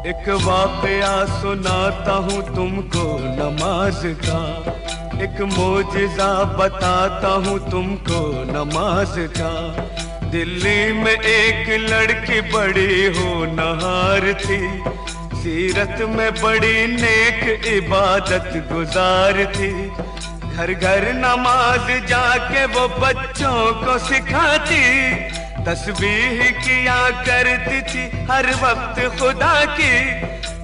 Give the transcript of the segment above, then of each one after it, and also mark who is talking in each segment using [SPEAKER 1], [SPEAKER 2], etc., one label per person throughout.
[SPEAKER 1] एक वाकया सुनाता हूँ तुमको नमाज का, एक मोजिज़ा बताता हूँ तुमको नमाज का। दिल्ली में एक लड़की बड़ी होनहार थी, सीरत में बड़ी नेक इबादत गुजार थी। घर घर नमाज जाके वो बच्चों को सिखाती, तस्बीह किया करती थी हर वक्त खुदा की।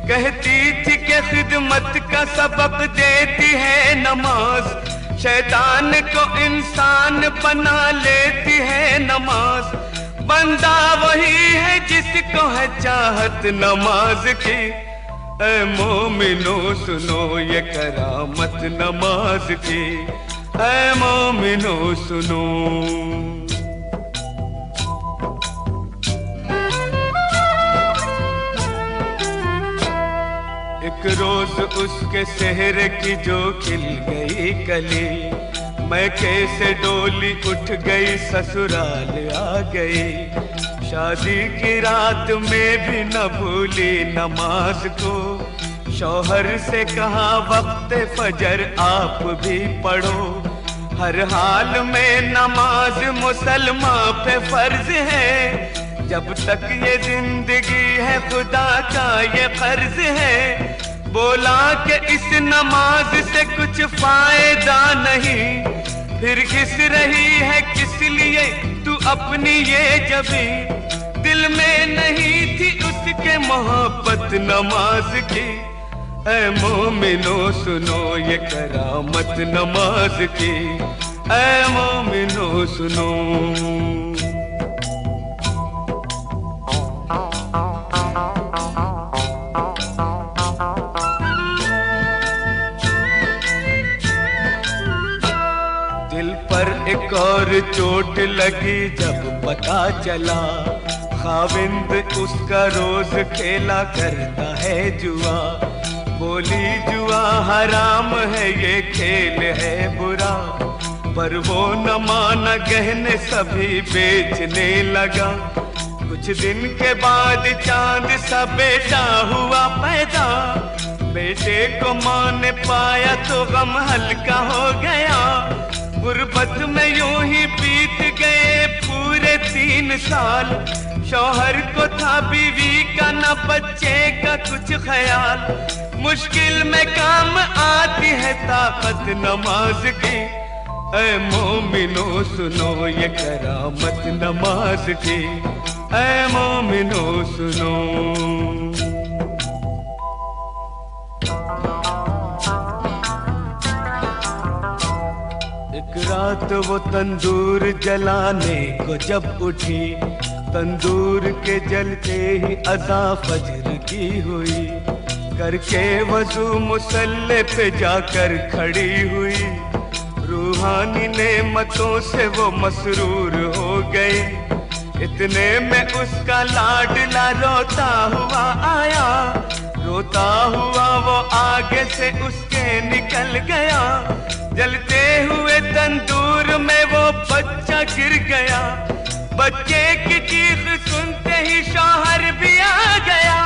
[SPEAKER 1] कहती थी कि खिदमत का सबक देती है नमाज, शैतान को इंसान बना लेती है नमाज। बंदा वही है जिसको है चाहत नमाज की। ऐ मोमिनो सुनो ये करामत नमाज की, ऐ मोमिनो सुनो। एक रोज उसके सेहरे की जो खिल गई कली, मैं कैसे डोली उठ गई ससुराल आ गई। शादी की रात में भी न भूली नमाज को, शौहर से कहा वक्त फजर आप भी पढ़ो। हर हाल में नमाज मुसलमान पे फर्ज है, जब तक ये जिंदगी है खुदा का ये फर्ज है। बोला कि इस नमाज से कुछ फायदा नहीं, फिर घिस रही है किस लिए तू अपनी ये जबी। दिल में नहीं थी उसके मोहब्बत नमाज की। ऐ मोमिनो सुनो ये करामत नमाज की, ऐ मोमिनो सुनो। दिल पर एक और चोट लगी जब पता चला, खाविंद उसका रोज खेला करता है जुआ। बोली जुआ हराम है ये खेल है बुरा, पर वो न माना गहने सभी बेचने लगा। कुछ दिन के बाद चांद सा बेटा हुआ पैदा, बेटे को माँ ने पाया तो गम हल्का हो गया। गुर्बत में यूं ही बीत गए पूरे 3 साल, शौहर को था बीवी का न बच्चे का कुछ ख्याल। मुश्किल में काम आती है ताकत नमाज की, ऐ मोमिनो सुनो ये करामत नमाज की, ऐ मोमिनो सुनो। एक रात वो तंदूर जलाने को जब उठी, तंदूर के जलते ही अज़ा फजर की हुई। करके वज़ू मुसल्ले पे जाकर खड़ी हुई, रूहानी नेमतों से वो मसरूर हो गई। इतने में उसका लाडला रोता हुआ आया, रोता हुआ वो आगे से उसके निकल गया। जलते हुए तंदूर में वो बच्चा गिर गया, बच्चे की चीख सुनते ही शौहर भी आ गया।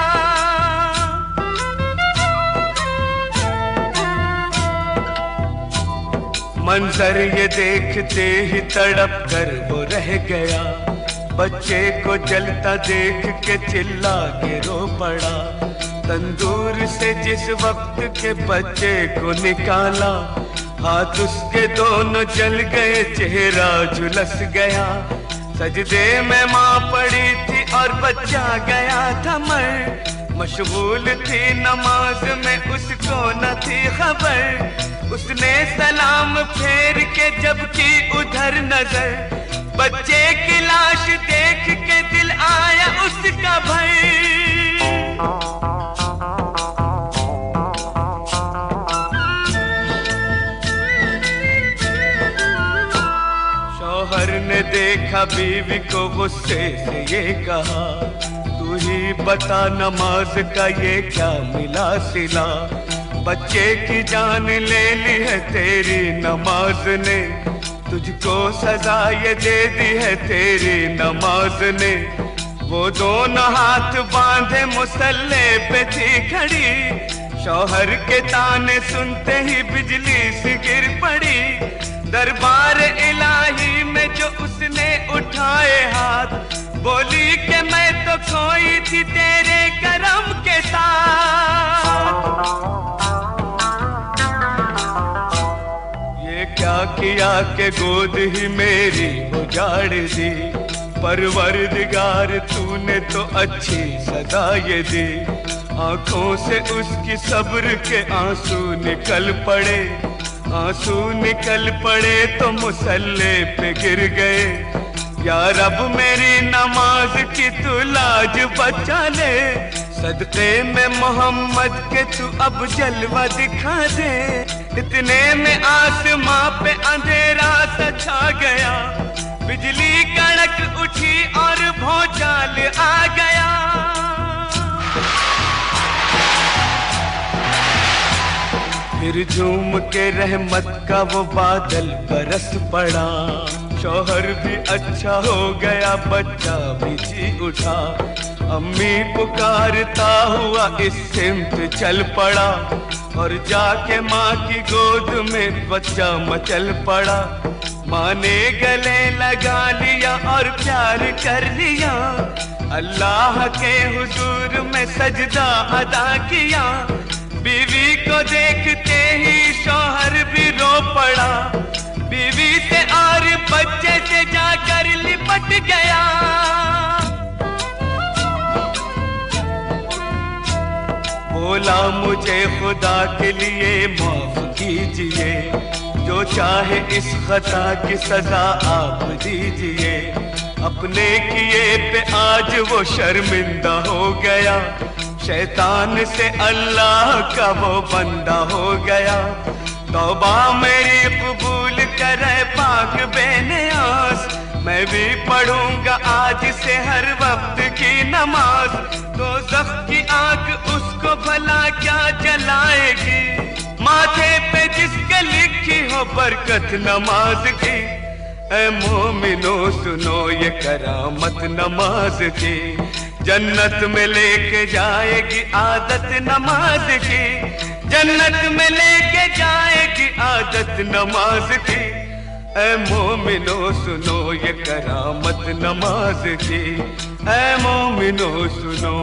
[SPEAKER 1] मंजर ये देखते ही तड़प कर वो रह गया, बच्चे को जलता देख के चिल्ला के रो पड़ा। तंदूर से जिस वक्त के बच्चे को निकाला, हाथ उसके दोनों जल गए, चेहरा झुलस गया। सजदे में माँ पड़ी थी और बच्चा गया था मर, मशगूल थी नमाज में उसको न थी खबर। उसने सलाम फेर के जब की उधर नजर, बच्चे की लाश देख के दिल आया उसका भय। शौहर ने देखा बीवी को गुस्से से ये कहा, तू ही बता नमाज का ये क्या मिला सिला। बच्चे की जान ले ली है तेरी नमाज ने, तुझको सजा ये दे दी है तेरी नमाज ने। वो दोनों हाथ बांधे मुसल्ले पे थी खड़ी, शौहर के ताने सुनते ही बिजली सी गिर पड़ी। दरबार इलाही में जो उसने उठाए हाथ, बोली कि मैं तो खोई थी तेरे करम के साथ। ये क्या किया कि गोद ही मेरी उजाड़ दी, परवरदिगार तूने तो अच्छी सदा ये दी। आंखों से उसकी सब्र के आंसू निकल पड़े, आंसू निकल पड़े तो मुसल्ले पे गिर गए। या रब मेरी नमाज की तू लाज बचा ले, सदक़े में मोहम्मद के तू अब जलवा दिखा दे। इतने में आसमां पे अंधेरा सा छा गया, बिजली कड़क उठी और भौचाल आ गया। फिर झूम के रहमत का वो बादल बरस पड़ा, शौहर भी अच्छा हो गया, बच्चा भी जी उठा। अम्मी पुकारता हुआ इस सिमत चल पड़ा, और जाके माँ की गोद में बच्चा मचल पड़ा। माँ ने गले लगा लिया और प्यार कर लिया, अल्लाह के हुजूर में सजदा अदा किया। बीवी को देखते ही शौहर भी रो पड़ा, बीवी से और बच्चे से जाकर लिपट गया। बोला मुझे खुदा के लिए माफ कीजिए, जो चाहे इस खता की सजा आप दीजिए। अपने किए पे आज वो शर्मिंदा हो गया, शैतान से अल्लाह का वो बंदा हो गया। तौबा मेरी कबूल करे पाक बेनियाज, मैं भी पढ़ूंगा आज से हर वक्त की नमाज। दोज़ख की आग उसको भला क्या जलाएगी, माथे पे जिसके लिखी हो बरकत नमाज की। ऐ मोमिनो सुनो ये करामत नमाज की, जन्नत में लेके जाएगी आदत नमाज की, जन्नत में लेके जाएगी आदत नमाज की। ऐ मोमिनो सुनो ये करामत नमाज की, ऐ मोमिनो सुनो।